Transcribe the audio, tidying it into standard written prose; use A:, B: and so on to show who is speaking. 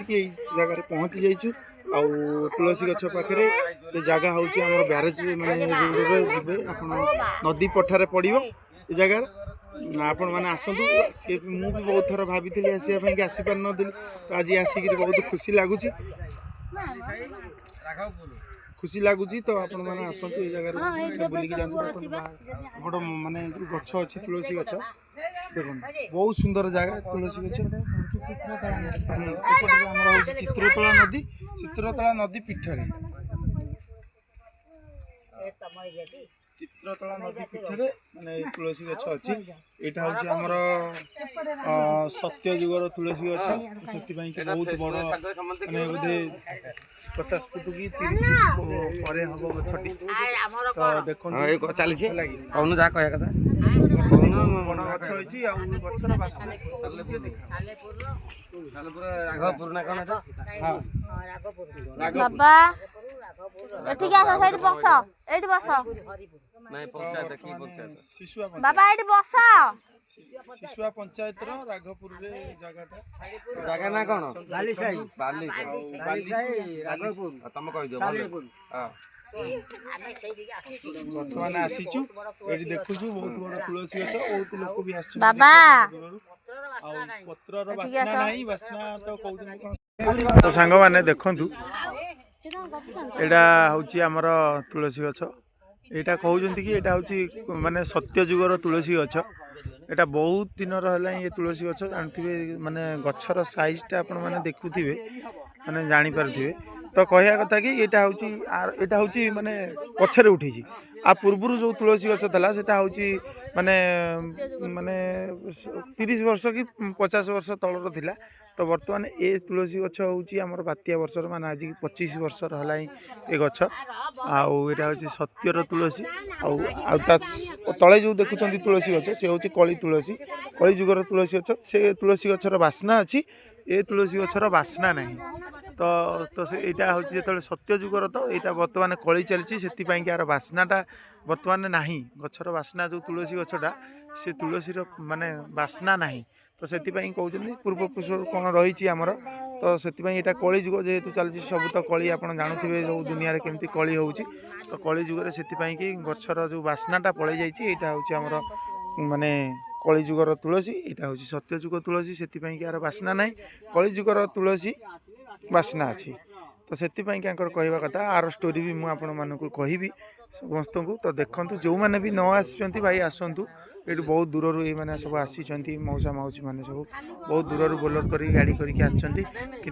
A: कि जगह पहुँची जाइछु आउ तुलसी गछ पाखे ये जगह हूँ आम ब्यारेज मानने जी आप नदी पठारे पड़ो ये जगार आपण मैंने आसतु सी मुझे भी बहुत थर भाभी आसपाई आसीपार नी तो आज आसिक बहुत खुशी लगुच खुशी लगुच तो आपण मैंने आसतु ये जगह बुलिक जातु माने गछ अच्छी तुलसी गछ देखो बहुत सुंदर जगह तुलसी गछ चित्रतला नदी पीठरे चित्रतला नदी पीठरे माने तुलसी गछ अच्छी यहाँ हूँ आमर सत्य जुगर तुलसी गछ से बहुत बड़ माने बोधे 50 फुट कि 30 फुट पर हम गछटी तो देखो
B: चली कह कथा
A: गछ होइछि आ गछर बास्ना
B: राघवपुर ना कौन
A: हां
C: बाबा एठी क्या साइड बस एठी बस
B: नहीं पंचायत की पंचायत
A: शिशुआ
C: बाबा एठी बस
A: शिशुआ पंचायत रो राघवपुर रे जगहटा
B: जगह ना कौन
D: बाली साई
B: राघवपुर तुम कह दियो हां
A: बर्तमान आसीचु एठी देखुछु बहुत बड़ तुलसी गछ बहुत लोक भी आछन
C: बाबा
A: पत्रर बास्ना नाही बास्ना तो कहउछन तो संग माने देखंतु एटा होची हमर तुलसी गछ एटा कहउछन कि एटा होची माने सत्य जुगर तुलसी गछ एटा बहुत दिन रहला ये तुलसी गछ जानथिबे माने गछर साइज टा आपण माने देखुथिबे माने जानि पारथिबे तो कहया कथा कि एटा होची माने पछरे उठीची आ पूर्वरु जो तुलसी गछ थला सेटा होची माने माने 30 वर्ष कि 50 वर्ष तलर थिला तो वर्तमान ए तुलसी गछ होची हमर बात्या वर्षर माने आज 25 वर्षर हलाई ए गछ आउ एटा होची सत्यर तुलसी आउ तळे जो देखुचंती तुलसी गछ से होची कली जुगर तुलसी गछ से तुलसी गछर बास्ना अछि ए तुलसी गछर बास्ना नहीं तो तो यहाँ हूँ जो सत्य जुगर तो यहाँ बर्तमान कली चलती से यार बास्नाटा बर्तमान नहीं गछर बास्ना जो तुलसी गछटा से तुलसीर माने बास्ना नहीं तो से कहते पूर्वपुरुष कौन रही आमर तो से यहाँ कली जुग जेहेतु चलती सब तो कली आप जानते जो दुनिया केमती कली हो तो कली जुगर से कि गछर जो बास्नाटा पलि जाइए हूँ आमर माने कली जुगर तुलसी यहाँ हूँ सत्य जुग तुलसी से यार बास्ना नहीं कली जुगर तुलसी बास्ना अच्छी तो से कहवा कथा आर स्टोरी भी मुझे कहि समस्त को तो देखु जो मैंने भी न आसी भाई आसतु ये बहुत दूर ये मैंने सब आसी मौसा मौसी मैंने सब बहुत दूर बोलर कर गाड़ी करके